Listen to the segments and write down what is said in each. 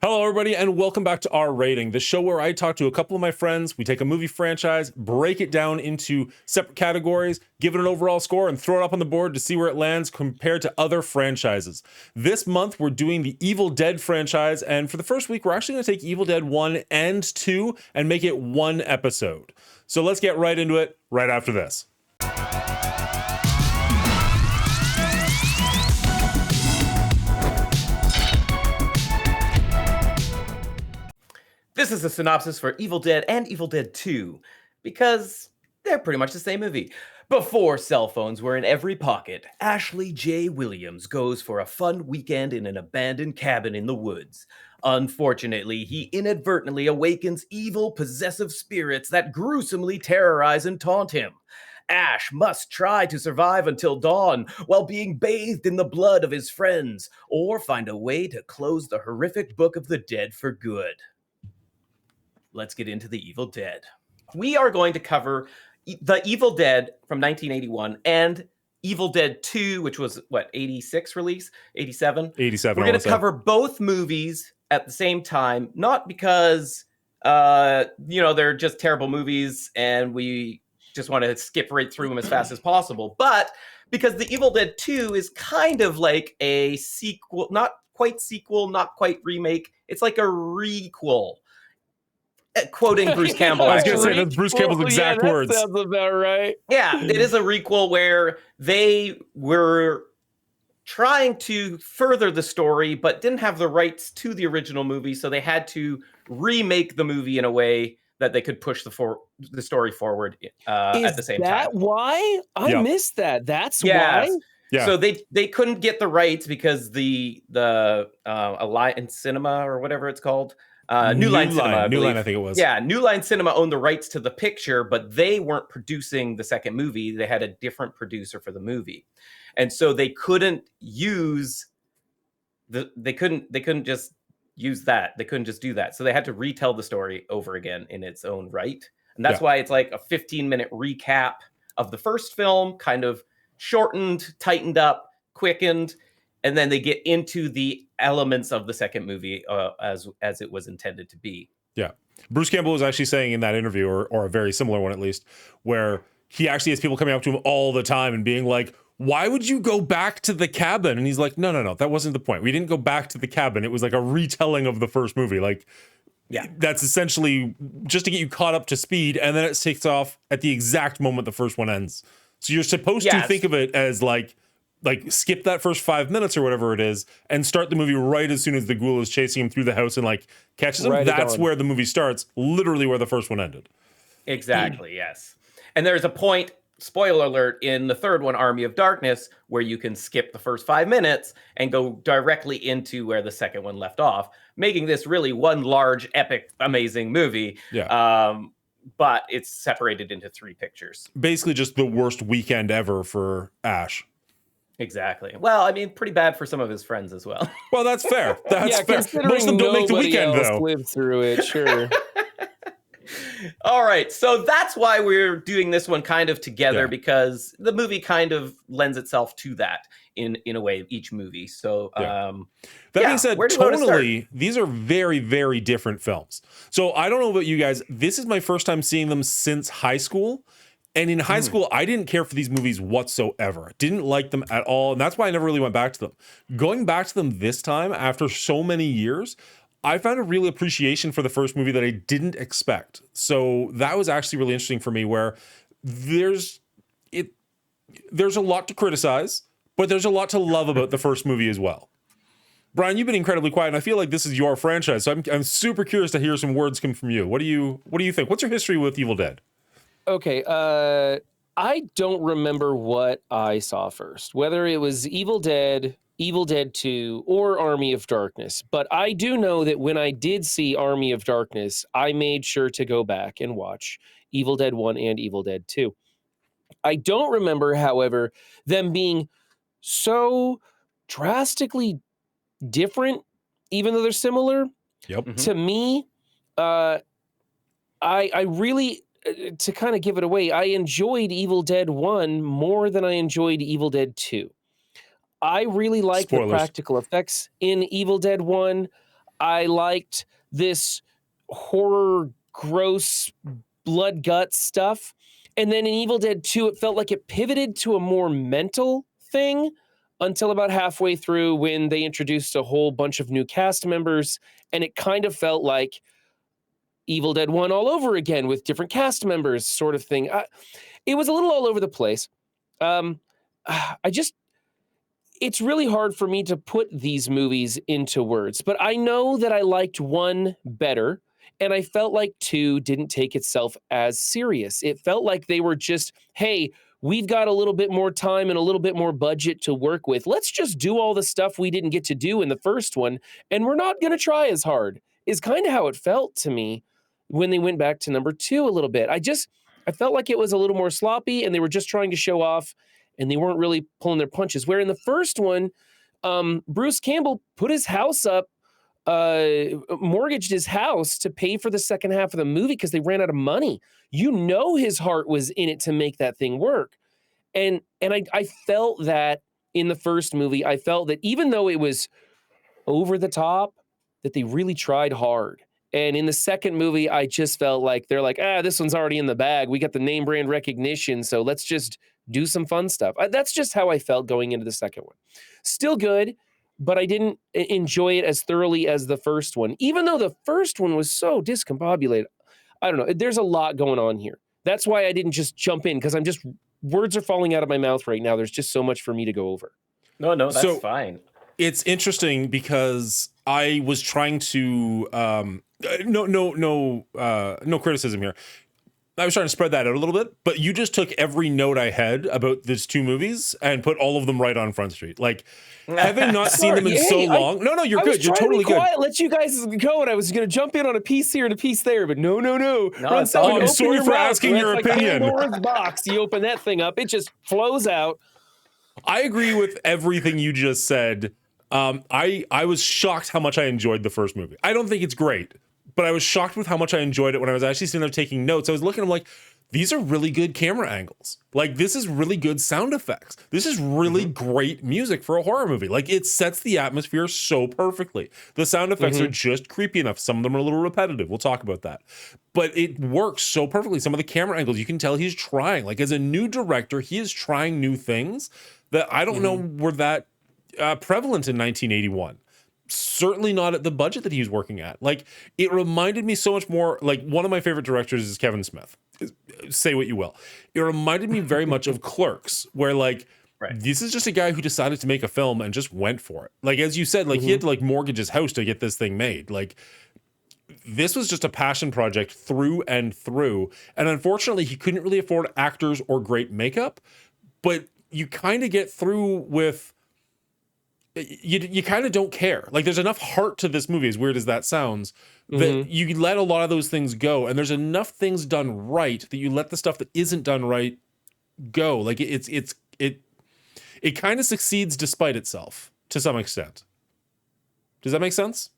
Hello, everybody, and welcome back to Our Rating, the show where I talk to a couple of my friends. We take a movie franchise, break it down into separate categories, give it an overall score, and throw it up on the board to see where it lands compared to other franchises. This month, we're doing the Evil Dead franchise, and for the first week, we're actually going to take Evil Dead 1 and 2 and make it one episode. So let's get right into it right after this. This is a synopsis for Evil Dead and Evil Dead 2, because they're pretty much the same movie. Before cell phones were in every pocket, Ashley J. Williams goes for a fun weekend in an abandoned cabin in the woods. Unfortunately, he inadvertently awakens evil, possessive spirits that gruesomely terrorize and taunt him. Ash must try to survive until dawn while being bathed in the blood of his friends, or find a way to close the horrific book of the dead for good. Let's get into the Evil Dead. We are going to cover the Evil Dead from 1981 and Evil Dead 2, which was, 86 release? 87? 87. We're going to cover both movies at the same time, not because, they're just terrible movies and we just want to skip right through them as fast as possible, but because the Evil Dead 2 is kind of like a sequel, not quite remake. It's like a requel. Quoting Bruce Campbell. I was going to say that's Bruce Campbell's exact words. Sounds about right. Yeah, it is a requel where they were trying to further the story, but didn't have the rights to the original movie, so they had to remake the movie in a way that they could push the story forward at the same time. Is that why? I missed that. That's why? Yeah. So they couldn't get the rights because the Alliance Cinema or whatever it's called. New Line Cinema, New Line, I think it was. Yeah, New Line Cinema owned the rights to the picture, but they weren't producing the second movie. They had a different producer for the movie, and so they couldn't use they couldn't just use that. They couldn't just do that. So they had to retell the story over again in its own right, and that's why it's like a 15-minute recap of the first film, kind of shortened, tightened up, quickened. And then they get into the elements of the second movie as it was intended to be. Yeah. Bruce Campbell was actually saying in that interview, or a very similar one at least, where he actually has people coming up to him all the time and being like, why would you go back to the cabin? And he's like, no, that wasn't the point. We didn't go back to the cabin. It was like a retelling of the first movie. Like, yeah, that's essentially just to get you caught up to speed. And then it takes off at the exact moment the first one ends. So you're supposed to think of it as like skip that first 5 minutes or whatever it is and start the movie right as soon as the ghoul is chasing him through the house and like catches him. That's where the movie starts, literally where the first one ended. Exactly, yes. And there's a point, spoiler alert, in the third one, Army of Darkness, where you can skip the first 5 minutes and go directly into where the second one left off, making this really one large, epic, amazing movie. Yeah. But it's separated into three pictures. Basically just the worst weekend ever for Ash. Exactly. Well, I mean, pretty bad for some of his friends as well. Well, that's fair. That's fair. Most of them don't make the weekend, though. Lived through it, sure. All right. So that's why we're doing this one kind of together, because the movie kind of lends itself to that in a way, each movie. So that being said, tonally, these are very, very different films. So I don't know about you guys. This is my first time seeing them since high school. And in high school, I didn't care for these movies whatsoever. Didn't like them at all. And that's why I never really went back to them. Going back to them this time, after so many years, I found a real appreciation for the first movie that I didn't expect. So that was actually really interesting for me, where there's a lot to criticize, but there's a lot to love about the first movie as well. Brian, you've been incredibly quiet, and I feel like this is your franchise. So I'm super curious to hear some words come from you. What do you think? What's your history with Evil Dead? Okay, I don't remember what I saw first, whether it was Evil Dead 2, or Army of Darkness. But I do know that when I did see Army of Darkness, I made sure to go back and watch Evil Dead 1 and Evil Dead 2. I don't remember, however, them being so drastically different, even though they're similar. Yep. Mm-hmm. To me, I really... to kind of give it away, I enjoyed Evil Dead 1 more than I enjoyed Evil Dead 2. I really like the practical effects in Evil Dead 1. I liked this horror, gross, blood guts stuff. And then in Evil Dead 2, it felt like it pivoted to a more mental thing until about halfway through when they introduced a whole bunch of new cast members. And it kind of felt like Evil Dead 1 all over again with different cast members, sort of thing. It was a little all over the place. It's really hard for me to put these movies into words, but I know that I liked 1 better, and I felt like 2 didn't take itself as serious. It felt like they were just, hey, we've got a little bit more time and a little bit more budget to work with. Let's just do all the stuff we didn't get to do in the first one, and we're not going to try as hard, is kind of how it felt to me when they went back to number 2 a little bit. I felt like it was a little more sloppy, and they were just trying to show off, and they weren't really pulling their punches. Where in the first one, Bruce Campbell put his house up, mortgaged his house to pay for the second half of the movie because they ran out of money. You know his heart was in it to make that thing work. And I felt that in the first movie. I felt that even though it was over the top, that they really tried hard. And in the second movie, I just felt like they're like, this one's already in the bag. We got the name brand recognition, so let's just do some fun stuff. That's just how I felt going into the second one. Still good, but I didn't enjoy it as thoroughly as the first one, even though the first one was so discombobulated. I don't know. There's a lot going on here. That's why I didn't just jump in, because words are falling out of my mouth right now. There's just so much for me to go over. No, that's fine. It's interesting because I was trying to no criticism here. I was trying to spread that out a little bit, but you just took every note I had about these 2 movies and put all of them right on Front Street. Like, having not seen them in so long. No, you're good. You're totally good. Let you guys go, and I was going to jump in on a piece here and a piece there, but no. I'm sorry for asking your opinion. Pandora's box. You open that thing up, it just flows out. I agree with everything you just said. I was shocked how much I enjoyed the first movie. I don't think it's great, but I was shocked with how much I enjoyed it when I was actually sitting there taking notes. I was looking, I'm like, these are really good camera angles. Like, this is really good sound effects. This is really great music for a horror movie. Like, it sets the atmosphere so perfectly. The sound effects are just creepy enough. Some of them are a little repetitive. We'll talk about that. But it works so perfectly. Some of the camera angles, you can tell he's trying. Like, as a new director, he is trying new things that I don't know were that prevalent in 1981. Certainly not at the budget that he was working at. Like, it reminded me so much more, like, one of my favorite directors is Kevin Smith. Say what you will. It reminded me very much of Clerks, where, like, this is just a guy who decided to make a film and just went for it. Like, as you said, like, he had to, like, mortgage his house to get this thing made. Like, this was just a passion project through and through. And unfortunately, he couldn't really afford actors or great makeup, but you kind of get through with... You kind of don't care. Like, there's enough heart to this movie, as weird as that sounds, that you let a lot of those things go, and there's enough things done right that you let the stuff that isn't done right go. Like, it kind of succeeds despite itself to some extent. Does that make sense?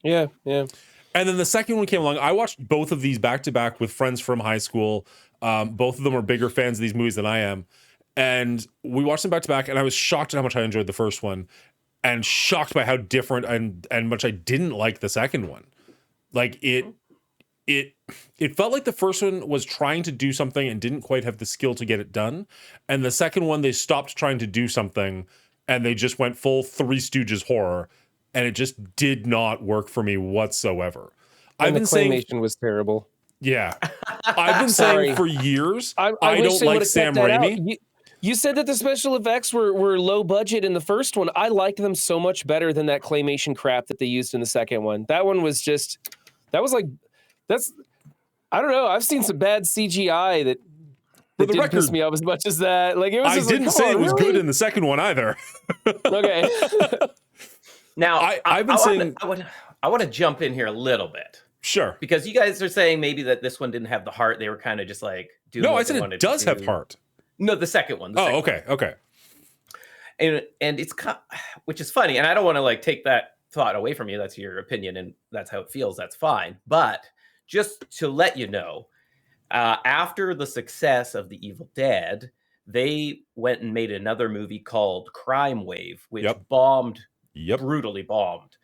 Yeah. And then the second one came along. I watched both of these back to back with friends from high school. Both of them are bigger fans of these movies than I am, and we watched them back to back. And I was shocked at how much I enjoyed the first one, and shocked by how different and much I didn't like the second one. Like, it felt like the first one was trying to do something and didn't quite have the skill to get it done. And the second one, they stopped trying to do something and they just went full Three Stooges horror. And it just did not work for me whatsoever. And the claymation was terrible. Yeah. I've been saying for years, I don't like Sam Raimi. You said that the special effects were low budget in the first one. I liked them so much better than that claymation crap that they used in the second one. That one was just, I don't know. I've seen some bad CGI that didn't piss me off as much as that. Like, it was. I didn't say it was good in the second one either. Okay. Now, I've been saying, I want to jump in here a little bit. Sure. Because you guys are saying maybe that this one didn't have the heart. They were kind of just like doing. No, I said it does have heart. No, the second one. Okay. And it's, which is funny, and I don't want to like take that thought away from you. That's your opinion, and that's how it feels. That's fine. But just to let you know, after the success of The Evil Dead, they went and made another movie called Crime Wave, which bombed, brutally bombed.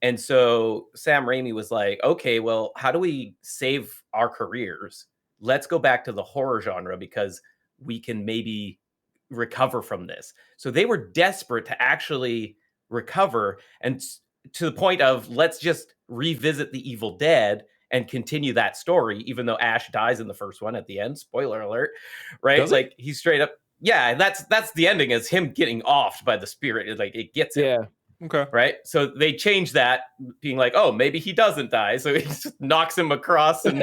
And so Sam Raimi was like, okay, well, how do we save our careers? Let's go back to the horror genre because we can maybe recover from this. So they were desperate to actually recover, and to the point of let's just revisit the Evil Dead and continue that story, even though Ash dies in the first one at the end. Spoiler alert, right? Does he? Like he's straight up, yeah. That's the ending, is him getting offed by the spirit. Like it gets him. Yeah. Okay. Right. So they changed that, being like, oh, maybe he doesn't die. So he just knocks him across and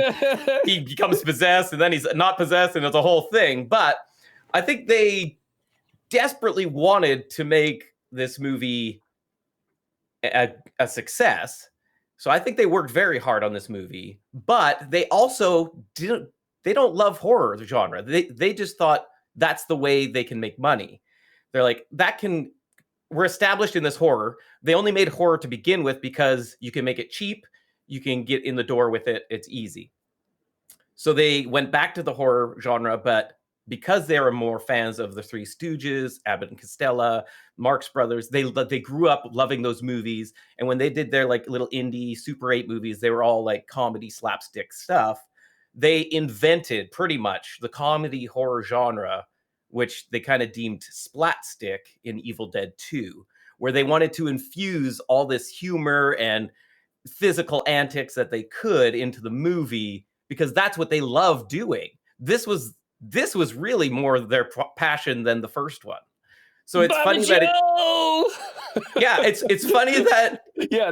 he becomes possessed, and then he's not possessed, and it's a whole thing. But I think they desperately wanted to make this movie a success. So I think they worked very hard on this movie, but they also don't love horror genre. They just thought that's the way they can make money. They're like, we're established in this horror. They only made horror to begin with because you can make it cheap, you can get in the door with it, it's easy. So they went back to the horror genre, but because they were more fans of the Three Stooges, Abbott and Costello, Marx Brothers, they grew up loving those movies. And when they did their like little indie Super 8 movies, they were all like comedy slapstick stuff. They invented pretty much the comedy horror genre, which they kind of deemed splatstick in Evil Dead 2, where they wanted to infuse all this humor and physical antics that they could into the movie, because that's what they love doing. This was really more their passion than the first one. So it's funny that yeah, it's funny that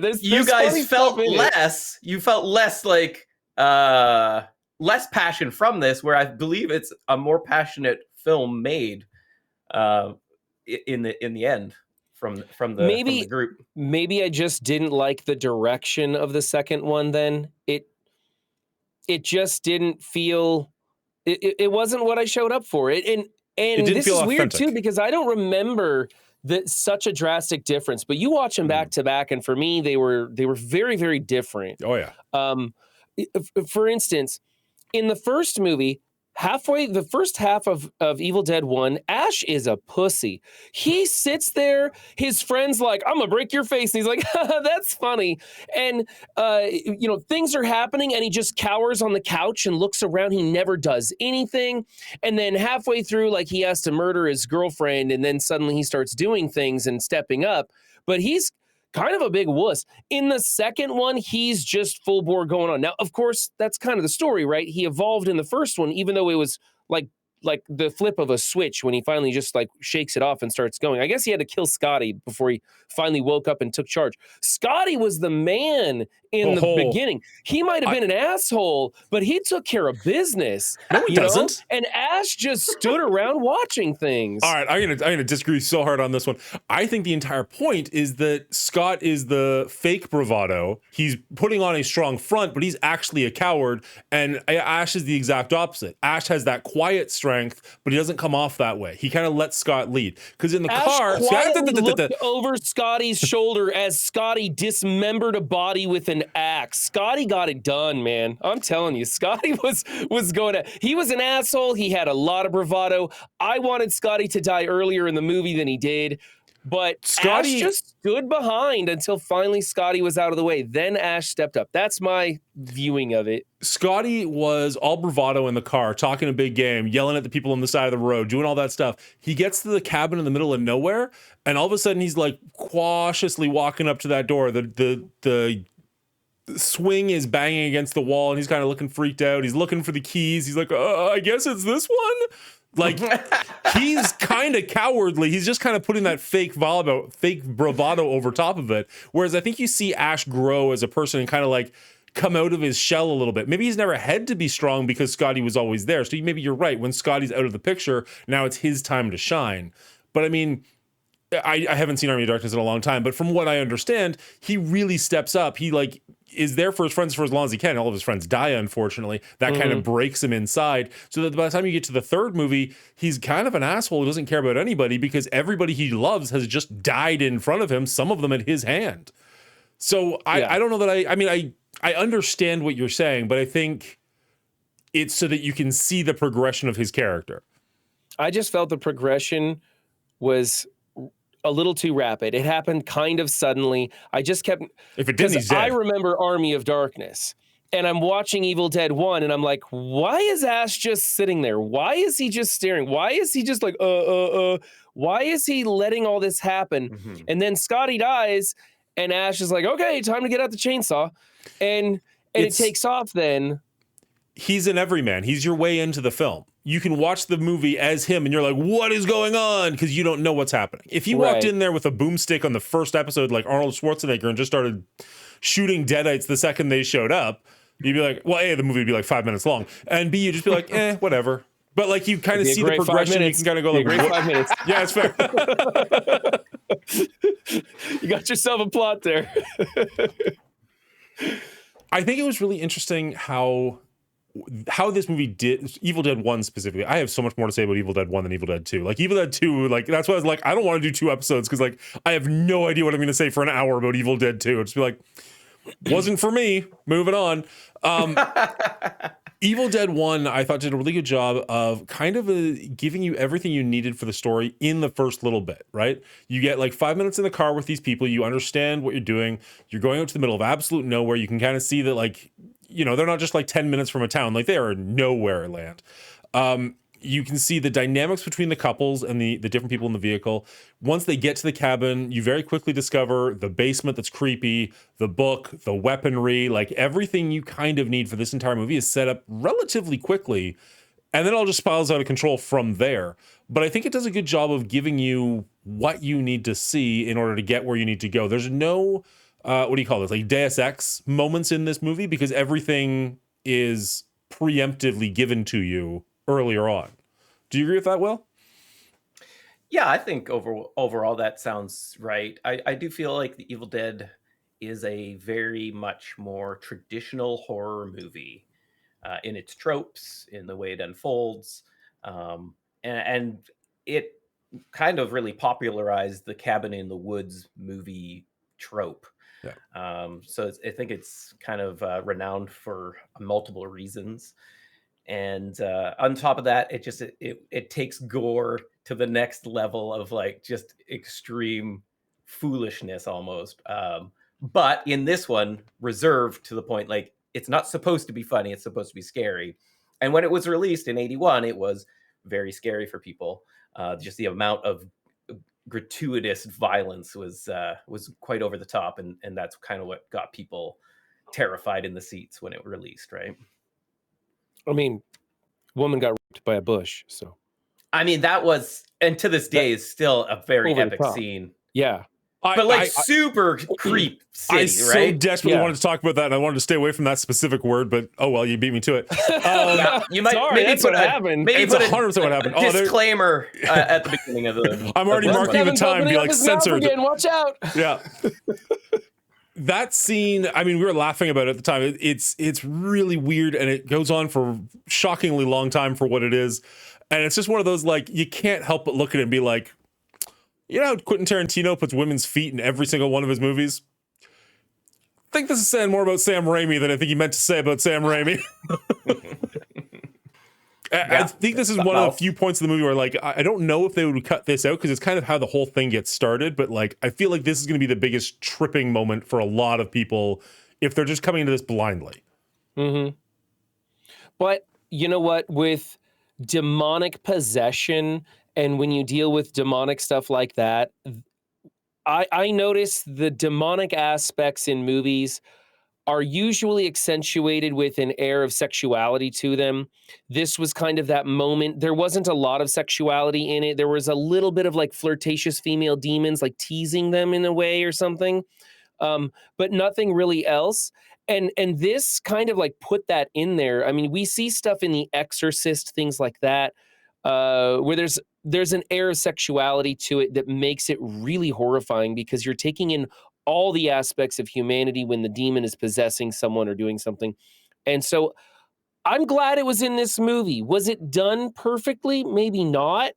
there's you guys felt less. You felt less like less passion from this, where I believe it's a more passionate film made in the end from the group. Maybe I just didn't like the direction of the second one. Then it just didn't feel. It wasn't what I showed up for. And this is weird too, because I don't remember that such a drastic difference. But you watch them back to back, and for me, they were very, very different. Oh yeah. For instance, in the first movie, the first half of Evil Dead 1, Ash is a pussy. He sits there, his friend's like, I'm gonna break your face. And he's like, that's funny. And, things are happening, and he just cowers on the couch and looks around. He never does anything. And then halfway through, like, he has to murder his girlfriend, and then suddenly he starts doing things and stepping up. But he's kind of a big wuss. In the second one, he's just full bore going on. Now, of course, that's kind of the story, right? He evolved in the first one, even though it was like the flip of a switch when he finally just like shakes it off and starts going. I guess he had to kill Scotty before he finally woke up and took charge. Scotty was the man in the beginning. He might have been an asshole, but he took care of business. No, he doesn't. And Ash just stood around watching things. All right, I'm gonna disagree so hard on this one. I think the entire point is that Scott is the fake bravado. He's putting on a strong front, but he's actually a coward. And Ash is the exact opposite. Ash has that quiet strength, but he doesn't come off that way. He kind of lets Scott lead. Because in the car, looked over Scotty's shoulder as Scotty dismembered a body with an axe. Scotty got it done, man. I'm telling you, Scotty was going to. He was an asshole. He had a lot of bravado. I wanted Scotty to die earlier in the movie than he did. But Scotty Ash just stood behind until finally Scotty was out of the way. Then Ash stepped up. That's my viewing of it. Scotty was all bravado in the car, talking a big game, yelling at the people on the side of the road, doing all that stuff. He gets to the cabin in the middle of nowhere, and all of a sudden he's like cautiously walking up to that door. The swing is banging against the wall, and he's kind of looking freaked out. He's looking for the keys. He's like, I guess it's this one. Like, he's kind of cowardly. He's just kind of putting that fake bravado over top of it. Whereas I think you see Ash grow as a person and kind of like come out of his shell a little bit. Maybe he's never had to be strong because Scotty was always there. So maybe you're right. When Scotty's out of the picture, now it's his time to shine. But I mean, I haven't seen Army of Darkness in a long time, but from what I understand, he really steps up. He like is there for his friends for as long as he can. All of his friends die, unfortunately. That kind of breaks him inside. So that by the time you get to the third movie, he's kind of an asshole who doesn't care about anybody because everybody he loves has just died in front of him, some of them at his hand. So I don't know that I understand what you're saying, but I think it's so that you can see the progression of his character. I just felt the progression was a little too rapid. It happened kind of suddenly. I just kept, If it didn't, he's dead. I remember Army of Darkness, and I'm watching Evil Dead 1, and I'm like, why is Ash just sitting there? Why is he just staring? Why is he just like, why is he letting all this happen? Mm-hmm. And then Scotty dies, and Ash is like, okay, time to get out the chainsaw. And it takes off then. He's an everyman. He's your way into the film. You can watch the movie as him and you're like, what is going on? Because you don't know what's happening. If he walked in there with a boomstick on the first episode like Arnold Schwarzenegger and just started shooting deadites the second they showed up, you'd be like, well, A, the movie would be like 5 minutes long. And B, you'd just be like, whatever. But like you kind of see the progression. You can kind of go like, great 5 minutes. Yeah, it's fair. You got yourself a plot there. I think it was really interesting how this movie did Evil Dead 1 specifically. I have so much more to say about Evil Dead 1 than Evil Dead 2. Like Evil Dead 2, like that's why I was like, I don't want to do 2 episodes because like I have no idea what I'm going to say for an hour about Evil Dead 2. I'll just be like, wasn't for me. Moving on. Evil Dead 1, I thought did a really good job of kind of giving you everything you needed for the story in the first little bit, right? You get like 5 minutes in the car with these people. You understand what you're doing. You're going out to the middle of absolute nowhere. You can kind of see that like, you know, they're not just like 10 minutes from a town. Like they are nowhere land. You can see the dynamics between the couples and the different people in the vehicle. Once they get to the cabin, you very quickly discover the basement that's creepy, the book, the weaponry, like everything you kind of need for this entire movie is set up relatively quickly. And then it all just spirals out of control from there. But I think it does a good job of giving you what you need to see in order to get where you need to go. There's no, what do you call this? Like Deus Ex moments in this movie because everything is preemptively given to you earlier on. Do you agree with that, Will? Yeah, I think overall that sounds right. I do feel like The Evil Dead is a very much more traditional horror movie in its tropes, in the way it unfolds. And it kind of really popularized the cabin in the woods movie trope. Yeah. So I think it's kind of renowned for multiple reasons. And on top of that, it takes gore to the next level of like just extreme foolishness almost. But in this one, reserved to the point like it's not supposed to be funny; it's supposed to be scary. And when it was released in '81, it was very scary for people. Just the amount of gratuitous violence was quite over the top, and that's kind of what got people terrified in the seats when it released, right? I mean, woman got raped by a bush, so. I mean, that was, and to this day, is still a very epic scene. Yeah. But like super creep city, I right? so desperately wanted to talk about that, and I wanted to stay away from that specific word, but oh well, you beat me to it. Yeah, you might maybe put It's 100% what happened. Disclaimer at the beginning of the. I'm already marking the time, be like censored. Again, watch out. Yeah. That scene, I mean, we were laughing about it at the time. It's really weird, and it goes on for a shockingly long time for what it is. And it's just one of those, like, you can't help but look at it and be like, you know how Quentin Tarantino puts women's feet in every single one of his movies? I think this is saying more about Sam Raimi than I think he meant to say about Sam Raimi. I think this is one of the few points of the movie where, like, I don't know if they would cut this out because it's kind of how the whole thing gets started. But, like, I feel like this is going to be the biggest tripping moment for a lot of people if they're just coming into this blindly. Mm-hmm. But you know what? With demonic possession and when you deal with demonic stuff like that, I notice the demonic aspects in movies are usually accentuated with an air of sexuality to them. This was kind of that moment. There wasn't a lot of sexuality in it. There was a little bit of like flirtatious female demons, like teasing them in a way or something, but nothing really else. And this kind of like put that in there. I mean, we see stuff in The Exorcist, things like that, where there's an air of sexuality to it that makes it really horrifying because you're taking in all the aspects of humanity when the demon is possessing someone or doing something. And so I'm glad it was in this movie. Was it done perfectly? Maybe not.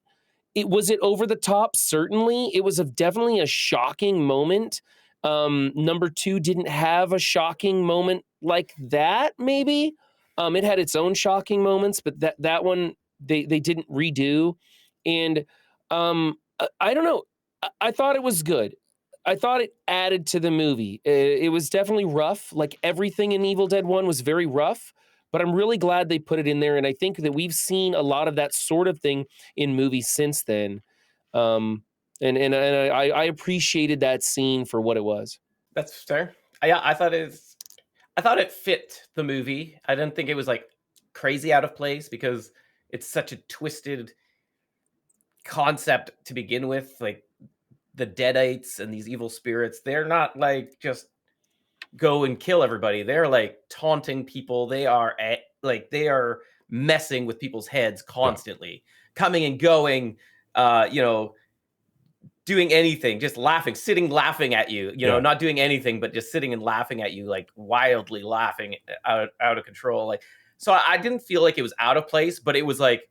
Was it over the top? Certainly. It was definitely a shocking moment. Number 2 didn't have a shocking moment like that, maybe. It had its own shocking moments, but that one they didn't redo. And I don't know. I thought it was good. I thought it added to the movie. It was definitely rough. Like everything in Evil Dead 1 was very rough, but I'm really glad they put it in there. And I think that we've seen a lot of that sort of thing in movies since then. And I appreciated that scene for what it was. That's fair. Yeah, I thought it fit the movie. I didn't think it was like crazy out of place because it's such a twisted concept to begin with. Like the Deadites and these evil spirits, they're not like just go and kill everybody. They're like taunting people. They are messing with people's heads Yeah. constantly, coming and going, you know, doing anything, just laughing, sitting laughing at you, you know, Yeah. not doing anything, but just sitting and laughing at you, like wildly laughing out of control. Like, so I didn't feel like it was out of place, but it was like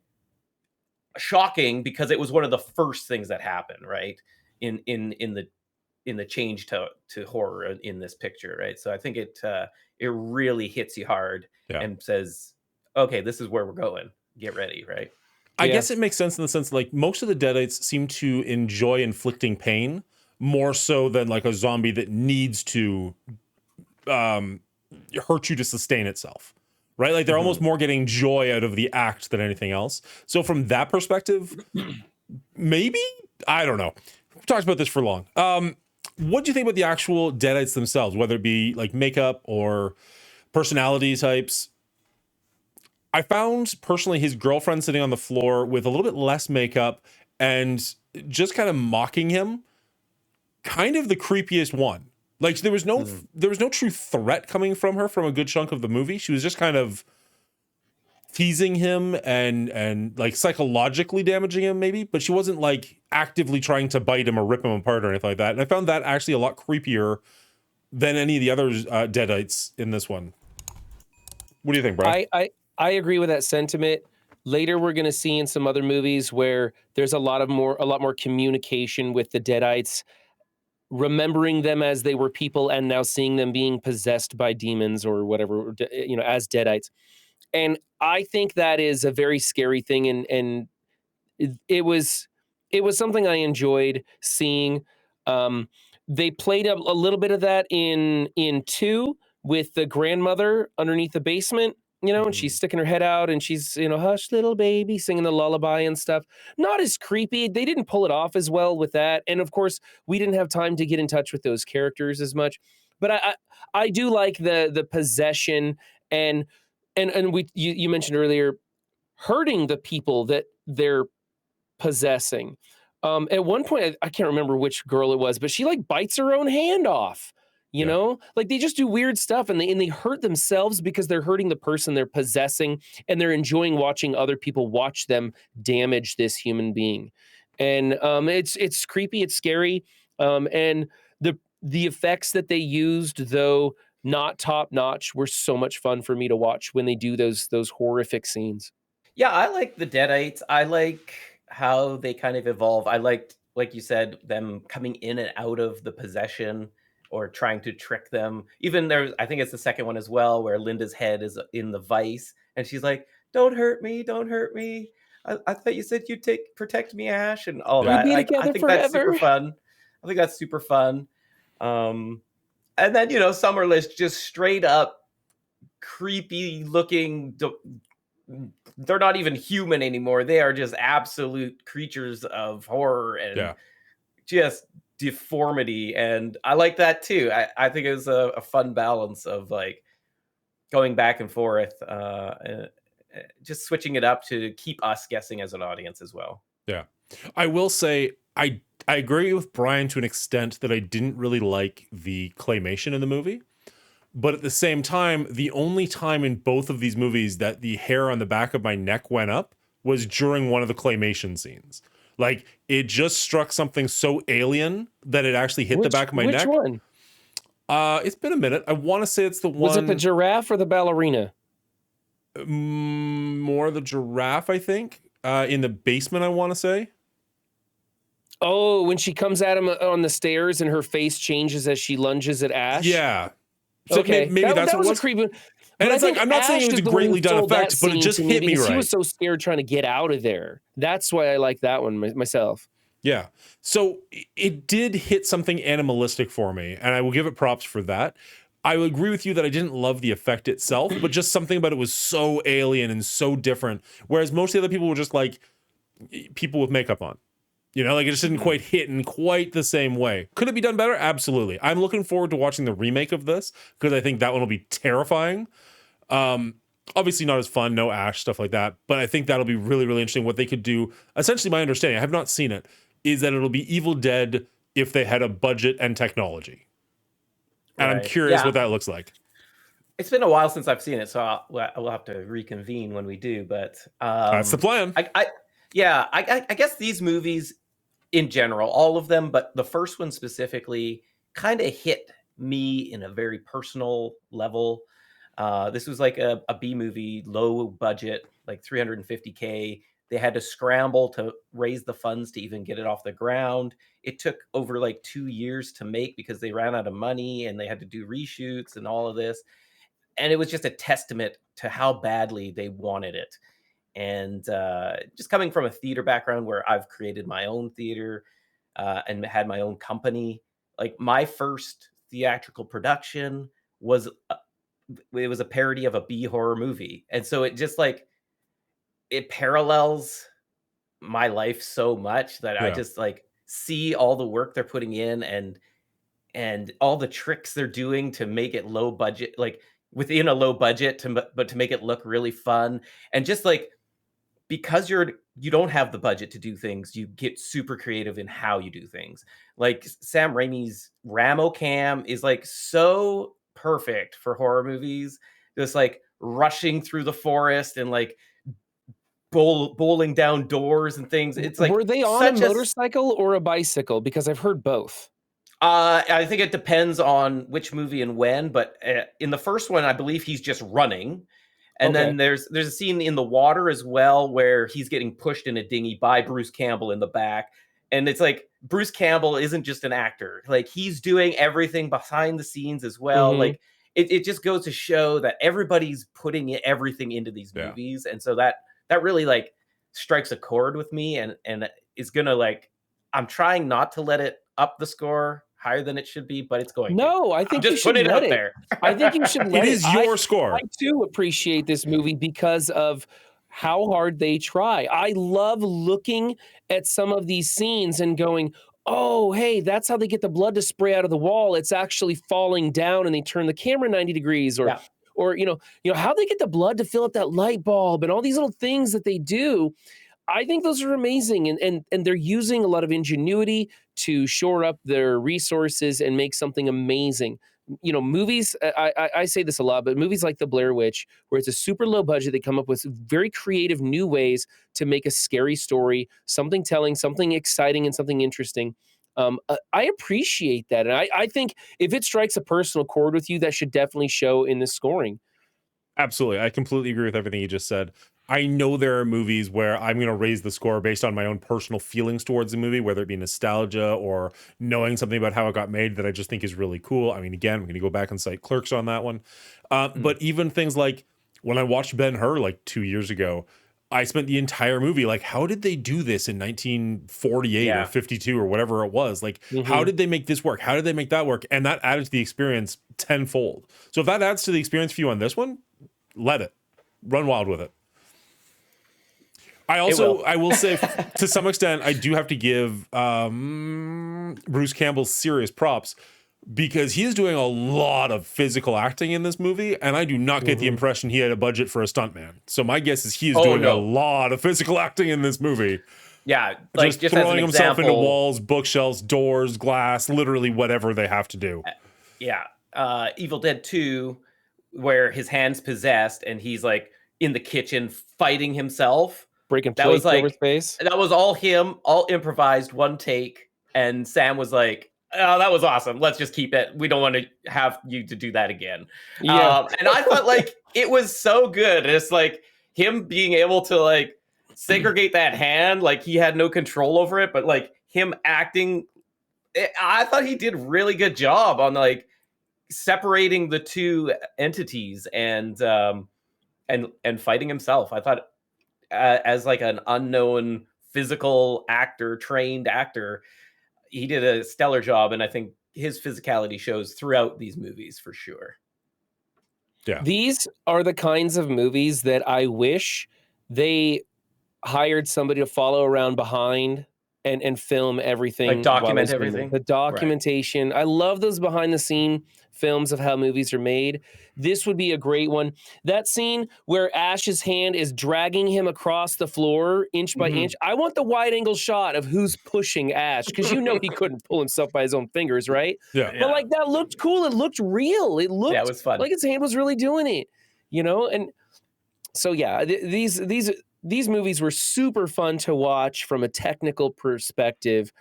shocking because it was one of the first things that happened, right? In the change to horror in this picture, right? So I think it really hits you hard Yeah. and says, okay, this is where we're going. Get ready, right? I Yeah. guess it makes sense in the sense like most of the Deadites seem to enjoy inflicting pain more so than like a zombie that needs to hurt you to sustain itself, right? Like they're almost more getting joy out of the act than anything else. So from that perspective, maybe, I don't know. We've talked about this for long. What do you think about the actual Deadites themselves, whether it be like makeup or personality types? I found personally his girlfriend sitting on the floor with a little bit less makeup and just kind of mocking him, kind of the creepiest one. Like there was no true threat coming from her from a good chunk of the movie. She was just kind of teasing him and like psychologically damaging him maybe, but she wasn't like actively trying to bite him or rip him apart or anything like that. And I found that actually a lot creepier than any of the other Deadites in this one. What do you think, Brian? I agree with that sentiment. Later, we're going to see in some other movies where there's a lot more communication with the Deadites, remembering them as they were people, and now seeing them being possessed by demons or whatever, you know, as Deadites. And I think that is a very scary thing, and it was something I enjoyed seeing. They played a little bit of that in 2 with the grandmother underneath the basement, you know, and she's sticking her head out and she's, you know, hush little baby, singing the lullaby and stuff. Not as creepy. They didn't pull it off as well with that. And of course, we didn't have time to get in touch with those characters as much. But I do like the possession and you mentioned earlier hurting the people that they're possessing. At one point, I can't remember which girl it was, but she like bites her own hand off. You know, like they just do weird stuff and they hurt themselves because they're hurting the person they're possessing and they're enjoying watching other people watch them damage this human being. And it's creepy, it's scary. And the effects that they used, though not top notch, were so much fun for me to watch when they do those horrific scenes. Yeah, I like the Deadites. I like how they kind of evolve. I liked, like you said, them coming in and out of the possession or trying to trick them. Even there's, I think it's the second one as well, where Linda's head is in the vice and she's like, don't hurt me, don't hurt me. I thought you said you'd protect me, Ash, and all We'll that. be I together think that's super forever. fun. I think that's super fun. And then, you know, Summerlist just straight up creepy looking. They're not even human anymore. They are just absolute creatures of horror and just deformity. And I like that too. I think it was a fun balance of like going back and forth, just switching it up to keep us guessing as an audience as well. Yeah. I will say I agree with Brian to an extent that I didn't really like the claymation in the movie. But at the same time, the only time in both of these movies that the hair on the back of my neck went up was during one of the claymation scenes. Like it just struck something so alien that it actually hit the back of my neck. Which one? It's been a minute. I want to say it's the one. Was it the giraffe or the ballerina? More the giraffe, I think. In the basement, I want to say. Oh, when she comes at him on the stairs and her face changes as she lunges at Ash? Yeah. So okay, maybe that's that what was a creepy. And it's like, I'm not saying it was a greatly done effect, but it just hit me right. He was so scared trying to get out of there. That's why I like that one myself. Yeah. So it did hit something animalistic for me, and I will give it props for that. I will agree with you that I didn't love the effect itself, but just something about it was so alien and so different. Whereas most of the other people were just like people with makeup on. You know, like it just didn't quite hit in quite the same way. Could it be done better? Absolutely. I'm looking forward to watching the remake of this because I think that one will be terrifying. Obviously not as fun, no Ash, stuff like that. But I think that'll be really, really interesting what they could do. Essentially, my understanding, I have not seen it, is that it'll be Evil Dead if they had a budget and technology. And I'm Right. curious Yeah. what that looks like. It's been a while since I've seen it, so we'll have to reconvene when we do. But That's the plan. I guess these movies in general, all of them, but the first one specifically, kind of hit me in a very personal level. This was like a B movie, low budget, like 350K. They had to scramble to raise the funds to even get it off the ground. It took over like 2 years to make because they ran out of money and they had to do reshoots and all of this. And it was just a testament to how badly they wanted it. And just coming from a theater background where I've created my own theater and had my own company, like my first theatrical production was it was a parody of a B horror movie, and so it just like it parallels my life so much that I Yeah. just like see all the work they're putting in and all the tricks they're doing to make it low budget, like within a low budget, but to make it look really fun and just like because you don't have the budget to do things, you get super creative in how you do things. Like Sam Raimi's Ramo Cam is like so perfect for horror movies. Just like rushing through the forest and like bowling down doors and things. It's like Were they on a such a motorcycle or a bicycle? Because I've heard both. I think it depends on which movie and when, but in the first one, I believe he's just running. And Okay. then there's a scene in the water as well where he's getting pushed in a dinghy by Bruce Campbell in the back. And it's like Bruce Campbell isn't just an actor. Like he's doing everything behind the scenes as well. Mhm. Like it just goes to show that everybody's putting everything into these Yeah. movies. And so that really like strikes a chord with me and is gonna like I'm trying not to let it up the score higher than it should be, but it's going to. No, I I'm think you just should putting it let out it. there. I think you should let It it. is your score. I too appreciate this movie because of how hard they try. I love looking at some of these scenes and going, "Oh, hey, that's how they get the blood to spray out of the wall. It's actually falling down and they turn the camera 90 degrees or Yeah. or how they get the blood to fill up that light bulb and all these little things that they do. I think those are amazing, and they're using a lot of ingenuity to shore up their resources and make something amazing. Movies. I say this a lot, but movies like The Blair Witch, where it's a super low budget, they come up with very creative new ways to make a scary story, something telling, something exciting, and something interesting. I appreciate that, and I think if it strikes a personal chord with you, that should definitely show in the scoring. Absolutely. I completely agree with everything you just said. I know there are movies where I'm going to raise the score based on my own personal feelings towards the movie, whether it be nostalgia or knowing something about how it got made that I just think is really cool. I mean, again, we're going to go back and cite Clerks on that one. But even things like when I watched Ben-Hur like 2 years ago, I spent the entire movie like, how did they do this in 1948 Yeah. or 52 or whatever it was? Like, how Mhm. did they make this work? How did they make that work? And that added to the experience tenfold. So if that adds to the experience for you on this one, let it run wild with it. I will say to some extent, I do have to give Bruce Campbell serious props because he is doing a lot of physical acting in this movie, and I do not get the impression he had a budget for a stuntman. So my guess is he is doing a lot of physical acting in this movie. Yeah, like just just as throwing an himself into example, walls, bookshelves, doors, glass, literally whatever they have to do. yeah, Evil Dead 2, where his hand's possessed and he's like in the kitchen fighting himself. Breaking That was plates over like space. that was all him, all improvised, one take. And Sam was like, "Oh, that was awesome. Let's just keep it. We don't want to have you to do that again." Yeah. And I thought like it was so good. It's like him being able to like segregate that hand, like he had no control over it, but like him acting, I thought he did a really good job on like separating the two entities and fighting himself. I thought as like an unknown physical actor, trained actor. He did a stellar job, and I think his physicality shows throughout these movies for sure. Yeah. These are the kinds of movies that I wish they hired somebody to follow around behind and film everything. Like document while everything? the documentation. Right. I love those behind the scene films of how movies are made. This would be a great one. That scene where Ash's hand is dragging him across the floor inch by inch. I want the wide angle shot of who's pushing Ash, because he couldn't pull himself by his own fingers, right? Yeah. But like that looked cool. It looked real. It looked it was fun. like his hand was really doing it, And so yeah, these movies were super fun to watch from a technical perspective.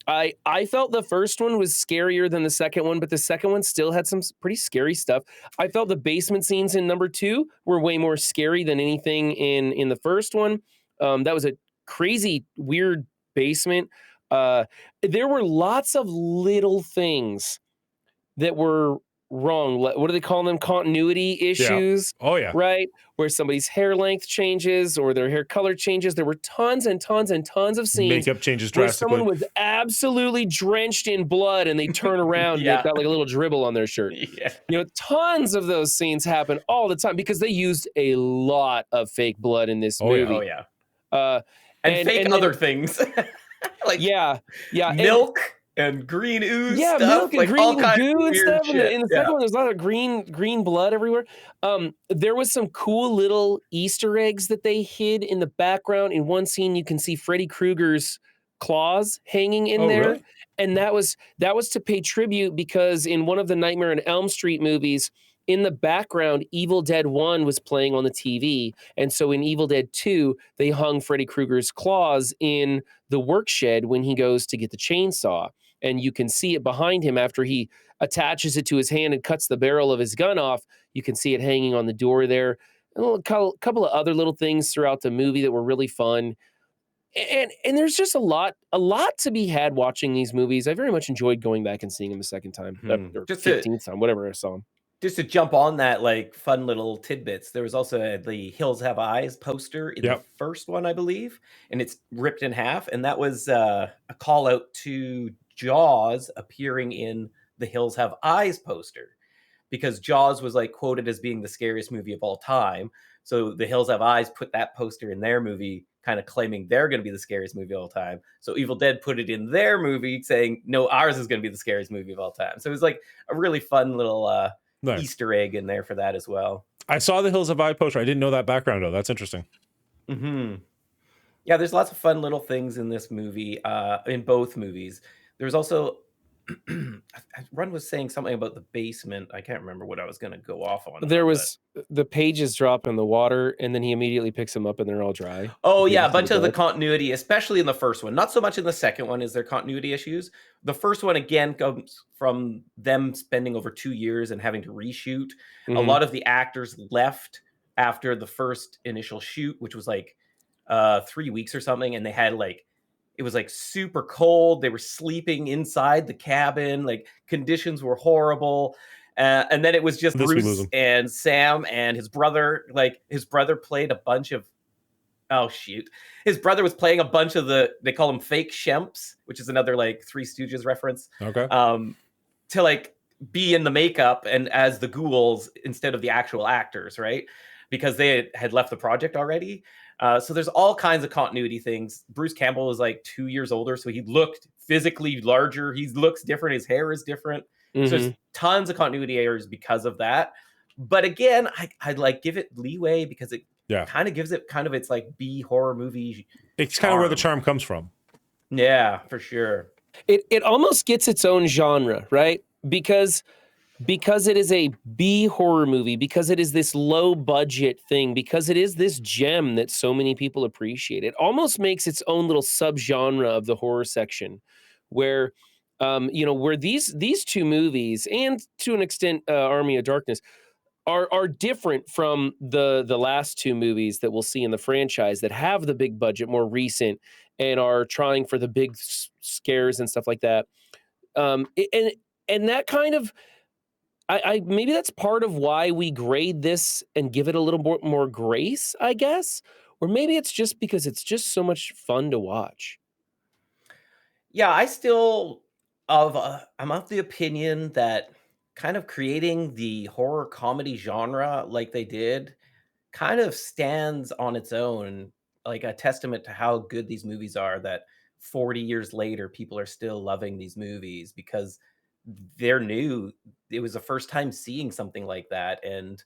I felt the first one was scarier than the second one, but the second one still had some pretty scary stuff. I felt the basement scenes in number 2 were way more scary than anything in the first one. That was a crazy, weird basement. There were lots of little things that were wrong. What do they call them? Continuity issues. Oh yeah. Right? Where somebody's hair length changes or their hair color changes. There were tons and tons and tons of scenes. Makeup changes where drastically. someone was absolutely drenched in blood and they turn around and they've got like a little dribble on their shirt. Yeah. Tons of those scenes happen all the time because they used a lot of fake blood in this movie. Oh yeah. And fake other things. Like milk. And green ooze stuff. Milk and like green all kinds goo of and weird stuff. shit. In the second one, there's a lot of green blood everywhere. There was some cool little Easter eggs that they hid in the background. In one scene, you can see Freddy Krueger's claws hanging in there. Really? And that was to pay tribute because in one of the Nightmare on Elm Street movies, in the background, Evil Dead 1 was playing on the TV. And so in Evil Dead 2, they hung Freddy Krueger's claws in the work shed when he goes to get the chainsaw. And you can see it behind him after he attaches it to his hand and cuts the barrel of his gun off. You can see it hanging on the door there. And a couple of other little things throughout the movie that were really fun. And there's just a lot to be had watching these movies. I very much enjoyed going back and seeing them a second time, or Just 15th time, whatever I saw them. Just to jump on that, like fun little tidbits, there was also the Hills Have Eyes poster in the first one, I believe, and it's ripped in half. And that was a call out to Jaws appearing in the Hills Have Eyes poster, because Jaws was like quoted as being the scariest movie of all time. So the Hills Have Eyes put that poster in their movie, kind of claiming they're going to be the scariest movie of all time. So Evil Dead put it in their movie saying, no, ours is going to be the scariest movie of all time. So it was like a really fun little nice Easter egg in there for that as well. I saw the Hills Have Eyes poster. I didn't know that background though. That's interesting. Yeah, there's lots of fun little things in this movie, in both movies. There's also Run was saying something about the basement. I can't remember what I was going to go off on. There was the pages drop in the water, and then he immediately picks them up, and they're all dry. Oh yeah, a bunch of the continuity, especially in the first one. Not so much in the second one is there continuity issues. The first one again comes from them spending over 2 years and having to reshoot. A lot of the actors left after the first initial shoot, which was like 3 weeks or something, and they had like. It was like super cold. They were sleeping inside the cabin. Like conditions were horrible. And then it was just Bruce and Sam and his brother. Like his brother played a bunch of, his brother was playing a bunch of they call them fake Shemps, which is another like Three Stooges reference. Okay. To like be in the makeup and as the ghouls instead of the actual actors, right? Because they had left the project already. So there's all kinds of continuity things. Bruce Campbell was like 2 years older, so he looked physically larger. He looks different. His hair is different. So there's tons of continuity errors because of that. But again, I'd like give it leeway because it kind of gives it kind of its like B horror movie. It's kind of where the charm comes from. Yeah, for sure. It almost gets its own genre, right? Because it is a B horror movie, because it is this low budget thing, because it is this gem that so many people appreciate. It almost makes its own little subgenre of the horror section, where where these two movies and to an extent Army of Darkness are different from the last two movies that we'll see in the franchise that have the big budget, more recent, and are trying for the big scares and stuff like that. And that kind of. I maybe that's part of why we grade this and give it a little more grace, I guess, Or maybe it's just because it's just so much fun to watch. Yeah, I still I'm of the opinion that kind of creating the horror comedy genre like they did kind of stands on its own, like a testament to how good these movies are that 40 years later people are still loving these movies because they're new. It was the first time seeing something like that, and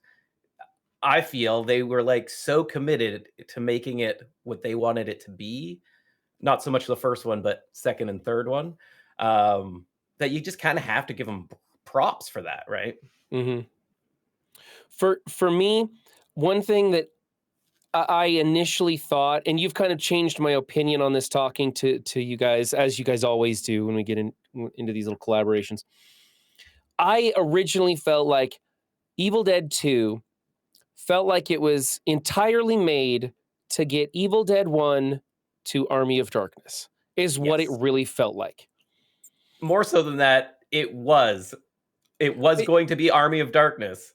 I feel they were like so committed to making it what they wanted it to be, not so much the first one, but second and third one, that you just kinda have to give them props for that, right? Mhm. For me, one thing that I initially thought, and you've kind of changed my opinion on this talking to you guys, as you guys always do when we get into these little collaborations. I originally felt like Evil Dead 2 felt like it was entirely made to get Evil Dead 1 to Army of Darkness, is what it Yes. really felt like. More so than that, it was It going to be Army of Darkness.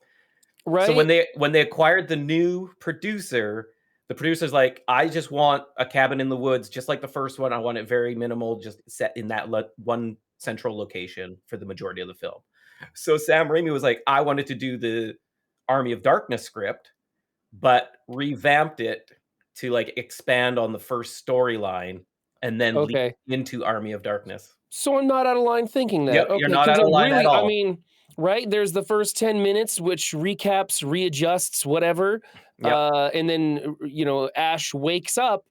So when right? they acquired the new producer, the producer's like, "I just want a cabin in the woods, just like the first one. I want it very minimal, just set in that one central location for the majority of the film." So Sam Raimi was like, "I wanted to do the Army of Darkness script, but revamped it to, like, expand on the first storyline and then lead Okay. into Army of Darkness." So I'm not out of line thinking that. Yep, you're Okay, not because out of it line at really, I all. mean, right? There's the first 10 minutes, which recaps, readjusts, whatever. Yep, And then, Ash wakes up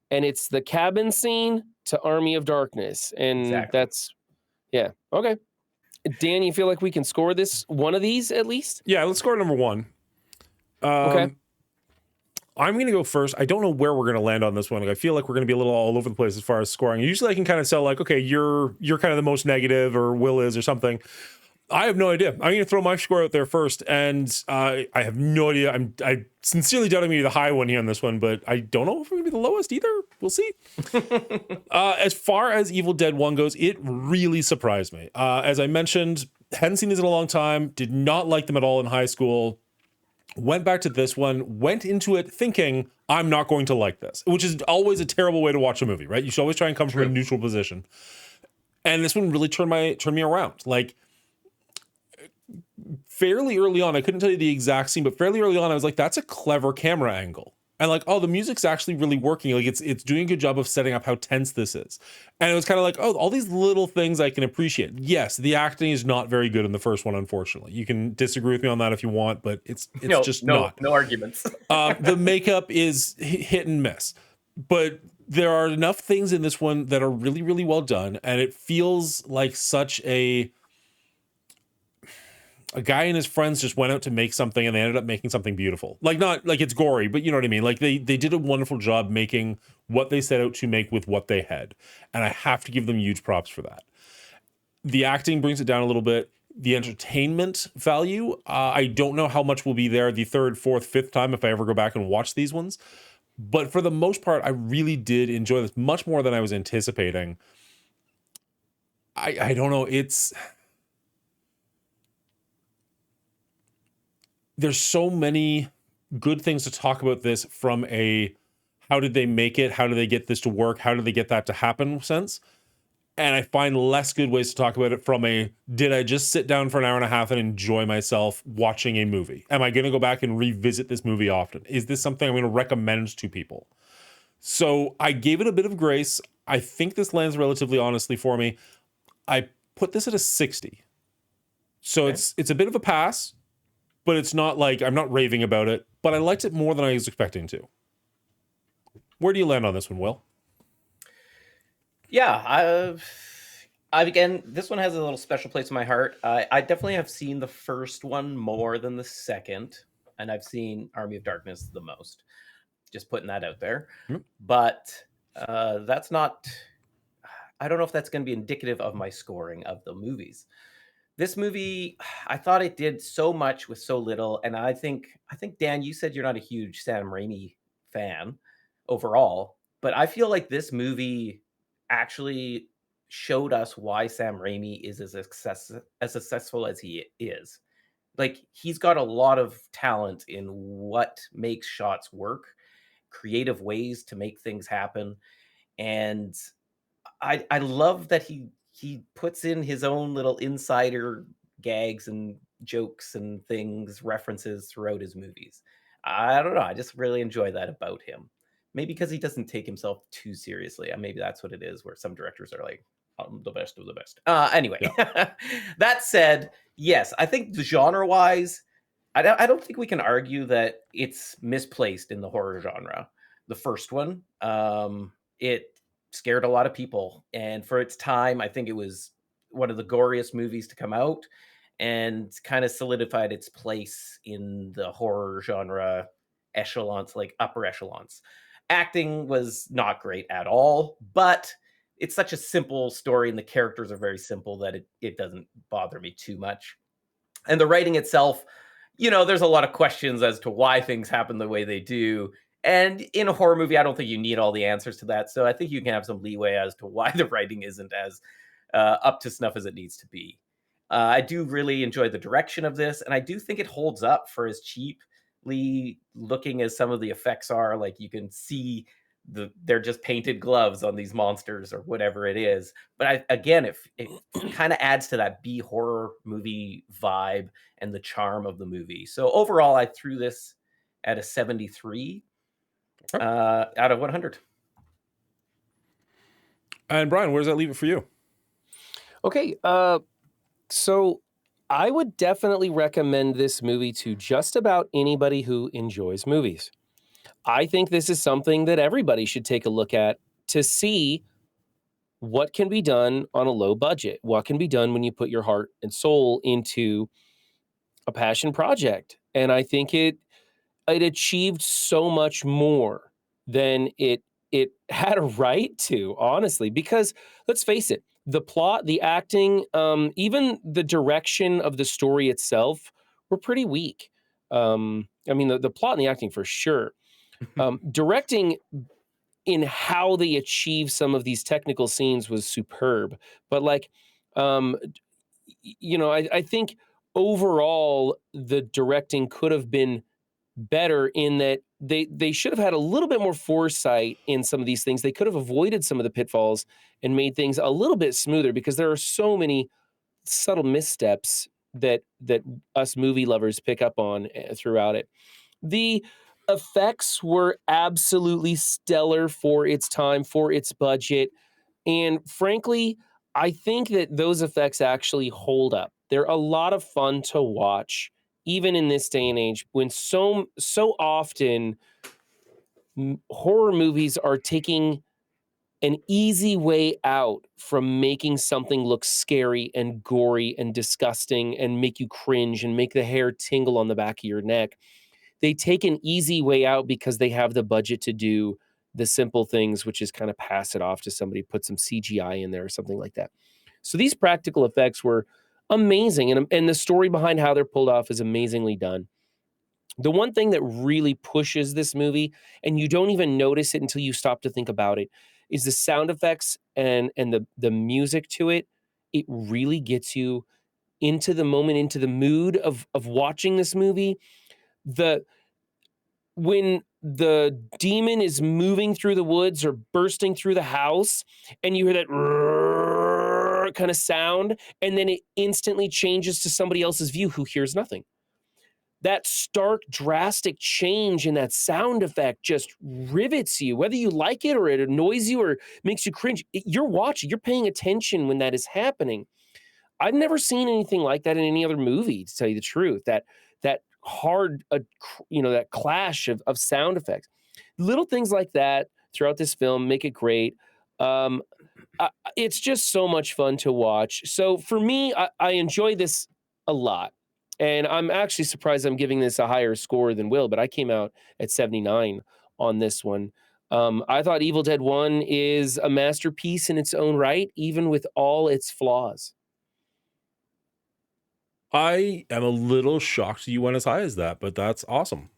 and it's the cabin scene to Army of Darkness. And exactly. that's, yeah. Okay. Dan, you feel like we can score this one of these at least? Yeah, let's score number one. Okay. I'm going to go first. I don't know where we're going to land on this one. Like, I feel like we're going to be a little all over the place as far as scoring. Usually I can kind of tell like, okay, you're kind of the most negative, or Will is, or something. I have no idea. I'm going to throw my score out there first, and I have no idea. I sincerely doubt I'm going to be the high one here on this one, but I don't know if I'm going to be the lowest either. We'll see. As far as Evil Dead 1 goes, it really surprised me. As I mentioned, hadn't seen these in a long time, did not like them at all in high school. Went back to this one, went into it thinking, I'm not going to like this, which is always a terrible way to watch a movie, right? You should always try and come from a True. neutral position. And this one really turned me around. Like, fairly early on, I couldn't tell you the exact scene, but fairly early on, I was like, that's a clever camera angle. And like, oh, the music's actually really working. Like it's doing a good job of setting up how tense this is. And it was kind of like, oh, all these little things I can appreciate. Yes, the acting is not very good in the first one, unfortunately. You can disagree with me on that if you want, but it's No, just no, not. no arguments. The makeup is hit and miss, but there are enough things in this one that are really, really well done. And it feels like such a guy and his friends just went out to make something, and they ended up making something beautiful. Like, not like it's gory, but you know what I mean? Like they did a wonderful job making what they set out to make with what they had. And I have to give them huge props for that. The acting brings it down a little bit. The entertainment value, I don't know how much will be there the third, fourth, fifth time if I ever go back and watch these ones. But for the most part, I really did enjoy this much more than I was anticipating. I don't know. There's so many good things to talk about this from a how did they make it? How do they get this to work? How did they get that to happen sense? And I find less good ways to talk about it from a did I just sit down for an hour and a half and enjoy myself watching a movie? Am I going to go back and revisit this movie often? Is this something I'm going to recommend to people? So I gave it a bit of grace. I think this lands relatively honestly for me. I put this at a 60. So Okay. it's a bit of a pass, but it's not like I'm not raving about it, but I liked it more than I was expecting to. Where do you land on this one, Will? Yeah, again, this one has a little special place in my heart. I definitely have seen the first one more than the second, and I've seen Army of Darkness the most. Just putting that out there. Hmm. But that's not. I don't know if that's going to be indicative of my scoring of the movies. This movie, I thought it did so much with so little, and I think Dan, you said you're not a huge Sam Raimi fan overall, but I feel like this movie actually showed us why Sam Raimi is as successful as he is. Like, he's got a lot of talent in what makes shots work, creative ways to make things happen. And I love that he puts in his own little insider gags and jokes and things, references throughout his movies. I don't know. I just really enjoy that about him. Maybe because he doesn't take himself too seriously. Maybe that's what it is, where some directors are like, I'm the best of the best. Anyway, Yeah. that said, yes, I think genre wise, I don't think we can argue that it's misplaced in the horror genre. The first one, it scared a lot of people, and for its time, I think it was one of the goriest movies to come out, and kind of solidified its place in the horror genre echelons, like upper echelons. Acting was not great at all, but it's such a simple story and the characters are very simple that it doesn't bother me too much. And the writing itself, there's a lot of questions as to why things happen the way they do. And in a horror movie, I don't think you need all the answers to that. So I think you can have some leeway as to why the writing isn't as up to snuff as it needs to be. I do really enjoy the direction of this, and I do think it holds up for as cheaply looking as some of the effects are. Like, you can see they're just painted gloves on these monsters or whatever it is. But again, it kind of adds to that B horror movie vibe and the charm of the movie. So overall, I threw this at a 73 out of 100. And Brian, where does that leave it for you? Okay, so I would definitely recommend this movie to just about anybody who enjoys movies. I think this is something that everybody should take a look at to see what can be done on a low budget, what can be done when you put your heart and soul into a passion project. And I think it achieved so much more than it had a right to, honestly, because let's face it, the plot, the acting, even the direction of the story itself were pretty weak. I mean, the plot and the acting for sure. Directing in how they achieve some of these technical scenes was superb, but like, um, I think overall the directing could have been better in that they should have had a little bit more foresight in some of these things. They could have avoided some of the pitfalls and made things a little bit smoother, because there are so many subtle missteps that us movie lovers pick up on throughout it. The effects were absolutely stellar for its time, for its budget, and frankly, I think that those effects actually hold up. They're a lot of fun to watch, even in this day and age, when so often horror movies are taking an easy way out from making something look scary and gory and disgusting and make you cringe and make the hair tingle on the back of your neck. They take an easy way out because they have the budget to do the simple things, which is kind of pass it off to somebody, put some CGI in there or something like that. So these practical effects were amazing, and the story behind how they're pulled off is amazingly done. The one thing that really pushes this movie, and you don't even notice it until you stop to think about it, is the sound effects and the music to it. It really gets you into the moment, into the mood of watching this movie. The When the demon is moving through the woods or bursting through the house, and you hear that kind of sound, and then it instantly changes to somebody else's view who hears nothing. That stark, drastic change in that sound effect just rivets you, whether you like it or it annoys you or makes you cringe. You're watching, you're paying attention when that is happening. I've never seen anything like that in any other movie, to tell you the truth. That hard, that clash of sound effects, little things like that throughout this film make it great. Um, it's just so much fun to watch. So for me, I enjoy this a lot, and I'm actually surprised I'm giving this a higher score than Will, but I came out at 79 on this one. I thought Evil Dead 1 is a masterpiece in its own right, even with all its flaws. I am a little shocked you went as high as that, but that's awesome.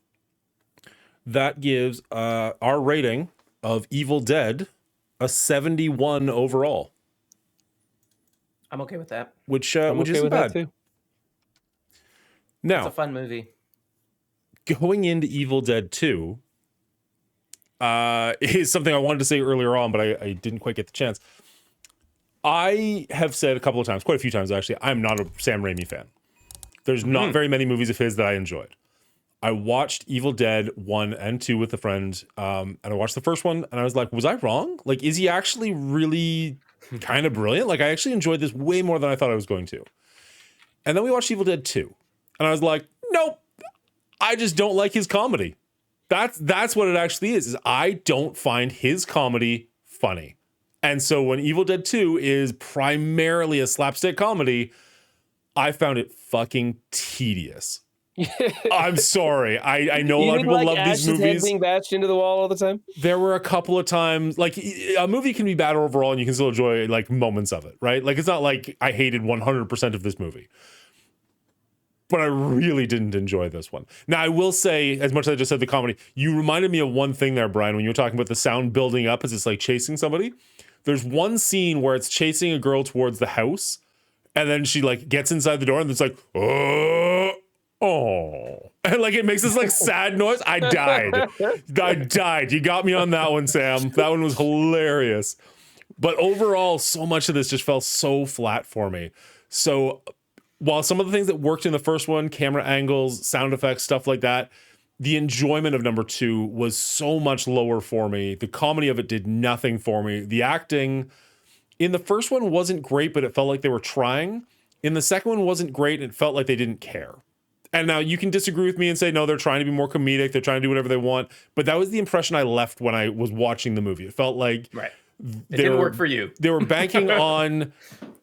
That gives our rating of Evil Dead a 71 overall, I'm okay with that. which I'm okay isn't with that bad. too. It's a Now, fun movie. going into Evil Dead 2, is something I wanted to say earlier on, but I didn't quite get the chance. I have said a couple of times, quite a few times actually, I'm not a Sam Raimi fan. There's not very many movies of his that I enjoyed. I watched Evil Dead 1 and 2 with a friend, and I watched the first one, and I was like, was I wrong? Like, is he actually really kind of brilliant? Like, I actually enjoyed this way more than I thought I was going to. And then we watched Evil Dead 2, and I was like, nope, I just don't like his comedy. That's what it actually is I don't find his comedy funny. And so when Evil Dead 2 is primarily a slapstick comedy, I found it fucking tedious. I'm sorry. I know a lot of people love these movies. Head being bashed into the wall all the time. There were a couple of times, like, a movie can be bad overall and you can still enjoy like moments of it, right? Like, it's not like I hated 100% of this movie. But I really didn't enjoy this one. Now, I will say, as much as I just said the comedy, you reminded me of one thing there, Brian, when you were talking about the sound building up as it's like chasing somebody. There's one scene where it's chasing a girl towards the house, and then she like gets inside the door, and it's like, oh, and like it makes this like sad noise. I died. You got me on that one, Sam. That one was hilarious. But overall, so much of this just fell so flat for me. So while some of the things that worked in the first one, camera angles, sound effects, stuff like that, the enjoyment of number 2 was so much lower for me. The comedy of it did nothing for me. The acting in the first one wasn't great, but it felt like they were trying. In the second one wasn't great, and it felt like they didn't care. And now you can disagree with me and say, no, they're trying to be more comedic. They're trying to do whatever they want. But that was the impression I left when I was watching the movie. It felt like it didn't work for you. They were banking on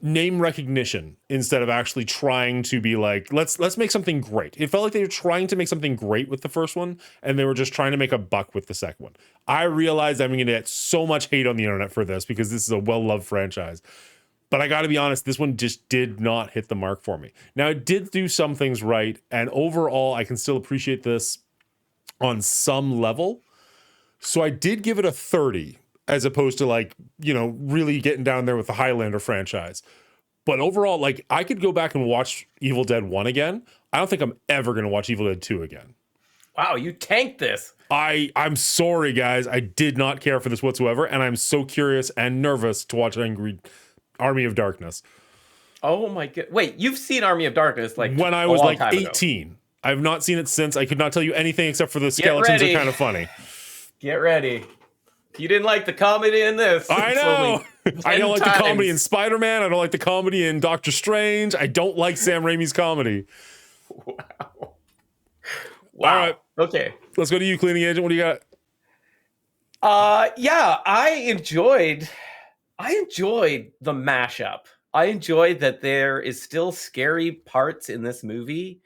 name recognition instead of actually trying to be like, let's make something great. It felt like they were trying to make something great with the first one, and they were just trying to make a buck with the second one. I realized I'm going to get so much hate on the internet for this because this is a well-loved franchise. But I got to be honest, this one just did not hit the mark for me. Now, it did do some things right, and overall, I can still appreciate this on some level. So I did give it a 30, as opposed to like, you know, really getting down there with the Highlander franchise. But overall, like, I could go back and watch Evil Dead 1 again. I don't think I'm ever going to watch Evil Dead 2 again. Wow, you tanked this. I'm sorry, guys. I did not care for this whatsoever, and I'm so curious and nervous to watch Army of Darkness. Oh my god! Wait, you've seen Army of Darkness like when I was like 18. I've not seen it since. I could not tell you anything except for the skeletons are kind of funny. Get ready. You didn't like the comedy in this. I know. I don't like the comedy in Spider-Man. I don't like the comedy in Doctor Strange. I don't like Sam Raimi's comedy. Wow. All right. Okay. Let's go to you, cleaning agent. What do you got? Yeah, I enjoyed the mashup. I enjoyed that there is still scary parts in this movie.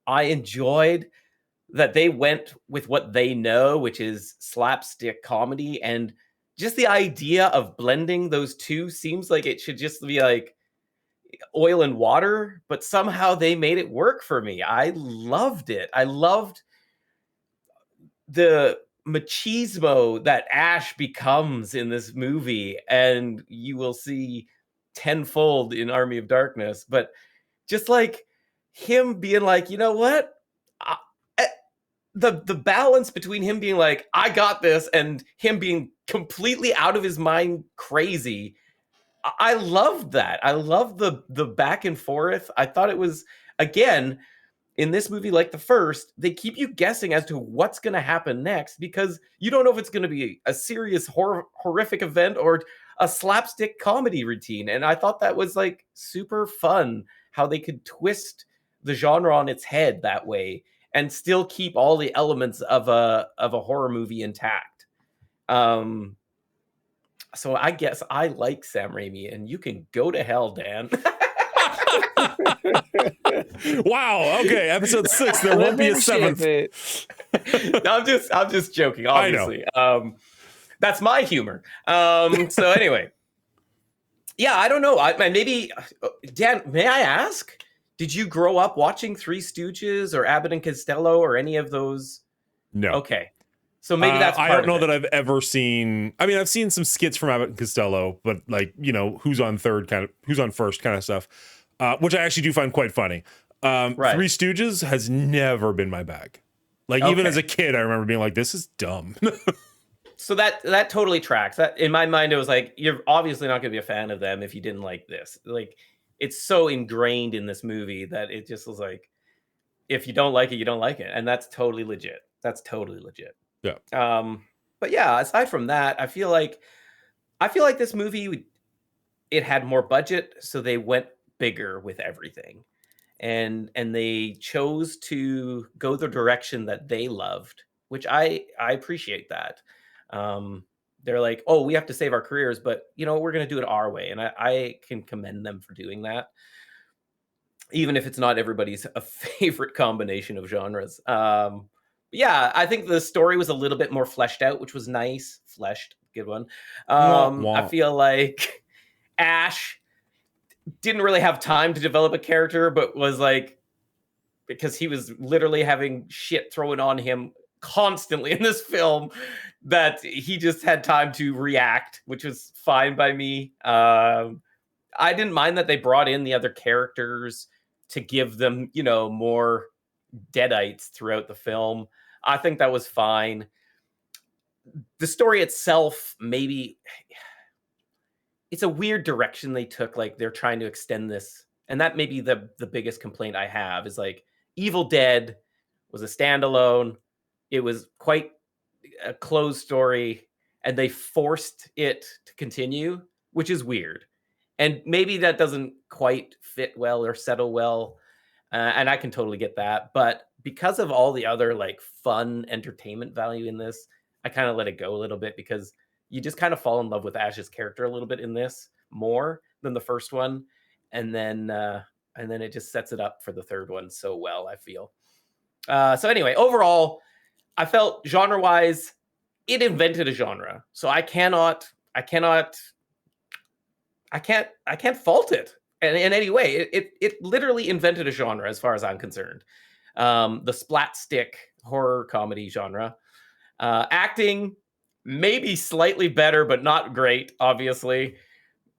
I enjoyed that they went with what they know, which is slapstick comedy, and just the idea of blending those two seems like it should just be like oil and water, but somehow they made it work for me. I loved it. I loved the machismo that Ash becomes in this movie, and you will see tenfold in Army of Darkness, but just like him being like, you know what? The balance between him being like, I got this, and him being completely out of his mind crazy. I loved that. I love the back and forth. I thought it was, again, in this movie, like the first, they keep you guessing as to what's going to happen next because you don't know if it's going to be a serious horrific event or a slapstick comedy routine. And I thought that was like super fun how they could twist the genre on its head that way and still keep all the elements of a horror movie intact. So I guess I like Sam Raimi, and you can go to hell, Dan. Wow. Okay. Episode 6. There won't be a 7th. No, I'm just joking. Obviously, I know. That's my humor. So anyway, yeah, I don't know. Maybe Dan, may I ask? Did you grow up watching Three Stooges or Abbott and Costello or any of those? No. Okay. So maybe that's part I don't know that I've ever seen. I mean, I've seen some skits from Abbott and Costello, but like, you know, who's on first kind of stuff, which I actually do find quite funny. Right. Three Stooges has never been my bag. Like, even as a kid, I remember being like, this is dumb. So that totally tracks. That in my mind, it was like, you're obviously not going to be a fan of them if you didn't like this. Like, it's so ingrained in this movie that it just was like, if you don't like it, you don't like it, and that's totally legit. That's totally legit. Yeah. But yeah, aside from that, I feel like this movie, it had more budget, so they went bigger with everything, and they chose to go the direction that they loved, which I appreciate that. Um, they're like, oh, we have to save our careers, but we're going to do it our way, and I can commend them for doing that, even if it's not everybody's a favorite combination of genres. Yeah, I think the story was a little bit more fleshed out, which was nice. Fleshed, good one. Wah, I wah. feel like Ash didn't really have time to develop a character, but was like, because he was literally having shit thrown on him constantly in this film, that he just had time to react, which was fine by me. I didn't mind that they brought in the other characters to give them, more deadites throughout the film. I think that was fine. The story itself, maybe it's a weird direction they took. Like, they're trying to extend this, and that may be the biggest complaint I have, is like, Evil Dead was a standalone. It was quite a closed story, and they forced it to continue, which is weird. And maybe that doesn't quite fit well or settle well. And I can totally get that. But because of all the other like fun entertainment value in this, I kind of let it go a little bit, because you just kind of fall in love with Ash's character a little bit in this, more than the first one. And then it just sets it up for the third one so well, I feel. So anyway, overall, I felt genre-wise, it invented a genre. So I can't fault it in any way. It literally invented a genre, as far as I'm concerned. The splat stick horror comedy genre. Acting, maybe slightly better, but not great, obviously.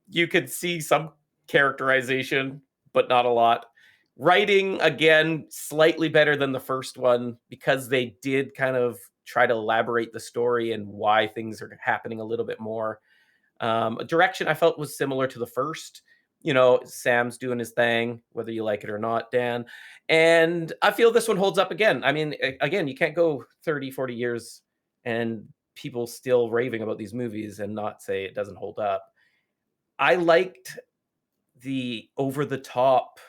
You could see some characterization, but not a lot. Writing, again, slightly better than the first one, because they did kind of try to elaborate the story and why things are happening a little bit more. Direction, I felt, was similar to the first. Sam's doing his thing, whether you like it or not, Dan. And I feel this one holds up again. I mean, again, you can't go 30, 40 years and people still raving about these movies and not say it doesn't hold up. I liked the over-the-top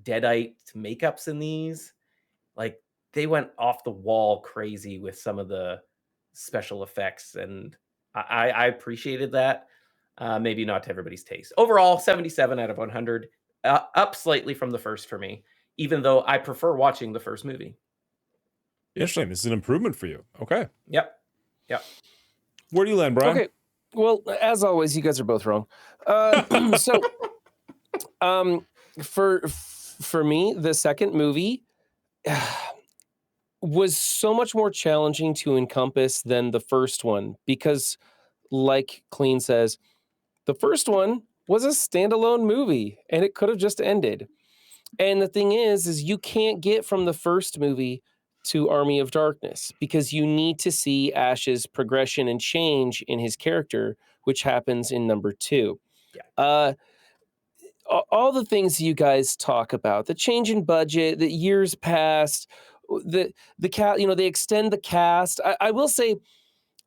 deadite makeups in these. Like, they went off the wall crazy with some of the special effects, and I appreciated that. Maybe not to everybody's taste. Overall, 77 out of 100, up slightly from the first for me, even though I prefer watching the first movie. Interesting. This is an improvement for you. Okay. Yep. Where do you land, Brian? Okay. Well, as always, you guys are both wrong. So, for me, the second movie was so much more challenging to encompass than the first one, because, like Clean says, the first one was a standalone movie and it could have just ended. And the thing is you can't get from the first movie to Army of Darkness, because you need to see Ash's progression and change in his character, which happens in number 2. Yeah. All the things you guys talk about, the change in budget, the years passed, the cast, they extend the cast. I will say,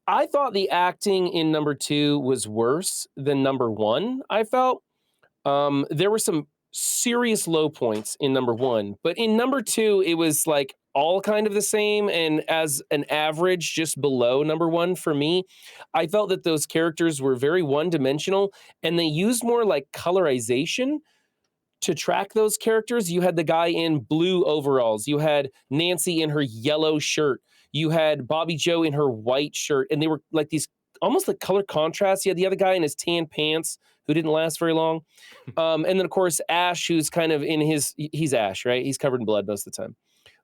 I thought the acting in number 2 was worse than number 1. I felt there were some serious low points in number 1, but in number 2, it was like all kind of the same, and as an average, just below number 1 for me. I felt that those characters were very one-dimensional, and they used more like colorization to track those characters. You had the guy in blue overalls, you had Nancy in her yellow shirt, you had Bobby Joe in her white shirt, and they were like these almost like color contrasts. You had the other guy in his tan pants who didn't last very long. And then, of course, Ash, who's kind of he's Ash, right? He's covered in blood most of the time.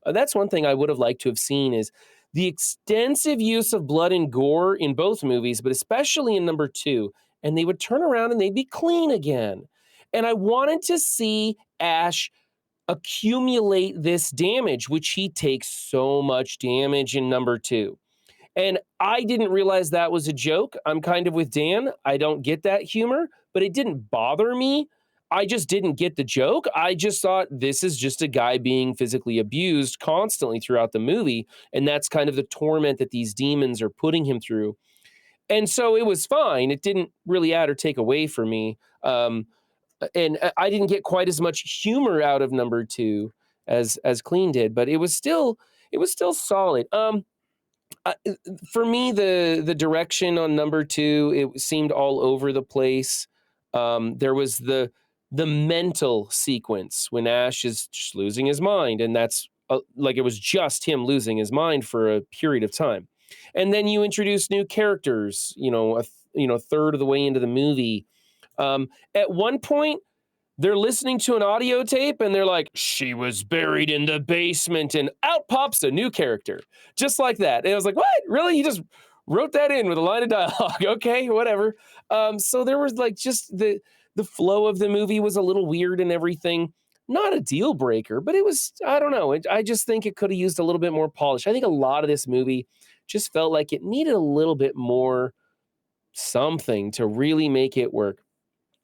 That's one thing I would have liked to have seen, is the extensive use of blood and gore in both movies, but especially in number 2. And they would turn around and they'd be clean again. And I wanted to see Ash accumulate this damage, which he takes so much damage in number 2. And I didn't realize that was a joke. I'm kind of with Dan. I don't get that humor, but it didn't bother me. I just didn't get the joke. I just thought this is just a guy being physically abused constantly throughout the movie. And that's kind of the torment that these demons are putting him through. And so it was fine. It didn't really add or take away for me. And I didn't get quite as much humor out of number 2 as Clean did, but it was still solid. For me, the direction on number 2, it seemed all over the place. There was the mental sequence when Ash is just losing his mind, and that's like it was just him losing his mind for a period of time. And then you introduce new characters, a third of the way into the movie. At one point, they're listening to an audio tape and they're like, she was buried in the basement, and out pops a new character. Just like that. And I was like, what? Really? You just wrote that in with a line of dialogue. Okay, whatever. So there was like just the flow of the movie was a little weird and everything. Not a deal breaker, but it was, I don't know. I just think it could have used a little bit more polish. I think a lot of this movie just felt like it needed a little bit more something to really make it work.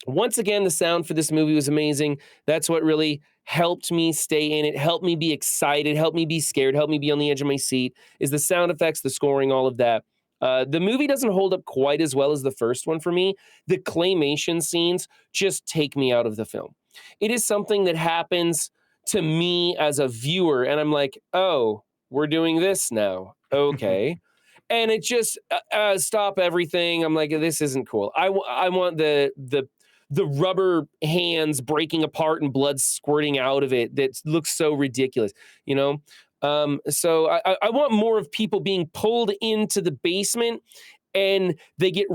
Once again, the sound for this movie was amazing. That's what really helped me stay in it, helped me be excited, helped me be scared, helped me be on the edge of my seat, is the sound effects, the scoring, all of that. The movie doesn't hold up quite as well as the first one for me. The claymation scenes just take me out of the film. It is something that happens to me as a viewer, and I'm like, oh, we're doing this now. Okay. And it just stop everything. I'm like, this isn't cool. I want the rubber hands breaking apart and blood squirting out of it that looks so ridiculous, So I want more of people being pulled into the basement and they get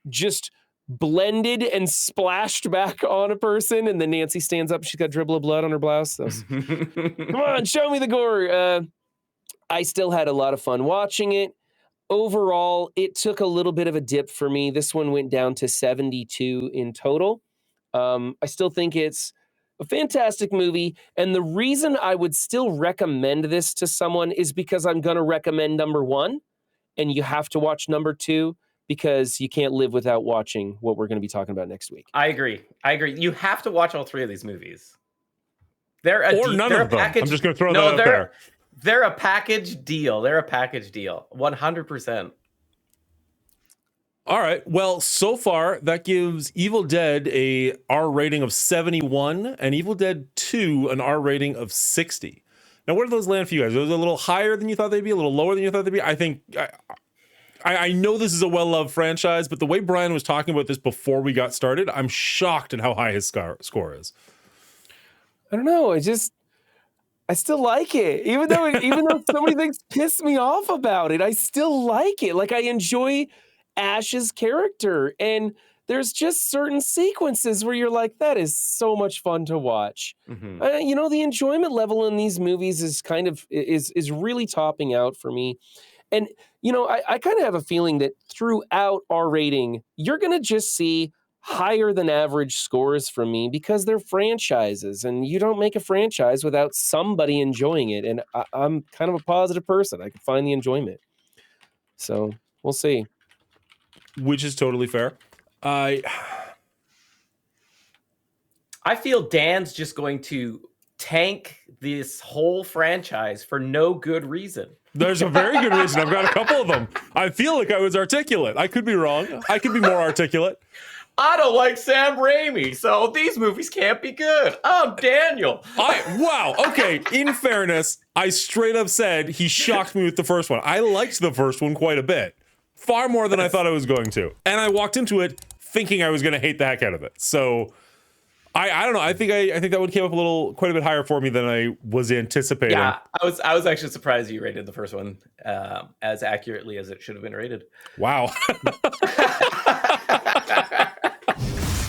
just blended and splashed back on a person. And then Nancy stands up. She's got a dribble of blood on her blouse. Come on, show me the gore. I still had a lot of fun watching it. Overall, it took a little bit of a dip for me. This one went down to 72 in total. I still think it's a fantastic movie. And the reason I would still recommend this to someone is because I'm going to recommend number 1. And you have to watch number 2 because you can't live without watching what we're going to be talking about next week. I agree. You have to watch all 3 of these movies. None of them. I'm just going to throw that out there. They're a package deal. 100%. All right. Well, so far that gives Evil Dead a R rating of 71 and Evil Dead 2 an R rating of 60. Now, where do those land for you guys? Are those a little higher than you thought they'd be? A little lower than you thought they'd be? I think I know this is a well-loved franchise, but the way Brian was talking about this before we got started, I'm shocked at how high his score is. I don't know. I still like it, even though so many things piss me off about it. I still like it. Like, I enjoy Ash's character, and there's just certain sequences where you're like, that is so much fun to watch. Mm-hmm. The enjoyment level in these movies is kind of is really topping out for me. And I kind of have a feeling that throughout our rating, you're gonna just see higher than average scores from me because they're franchises, and you don't make a franchise without somebody enjoying it. And I'm kind of a positive person. I can find the enjoyment. So we'll see. Which is totally fair. I feel Dan's just going to tank this whole franchise for no good reason. There's a very good reason. I've got a couple of them. I feel like I was articulate. I could be wrong. I could be more articulate. I don't like Sam Raimi, so these movies can't be good. I'm Daniel. Wow. Okay. In fairness, I straight up said he shocked me with the first one. I liked the first one quite a bit. Far more than I thought I was going to. And I walked into it thinking I was going to hate the heck out of it. So I don't know. I think that one came up quite a bit higher for me than I was anticipating. Yeah, I was actually surprised you rated the first one as accurately as it should have been rated. Wow.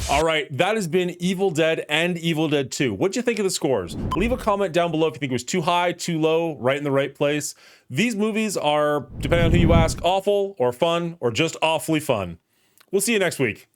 All right, that has been Evil Dead and Evil Dead 2. What'd you think of the scores? Leave a comment down below if you think it was too high, too low, right in the right place. These movies are, depending on who you ask, awful or fun or just awfully fun. We'll see you next week.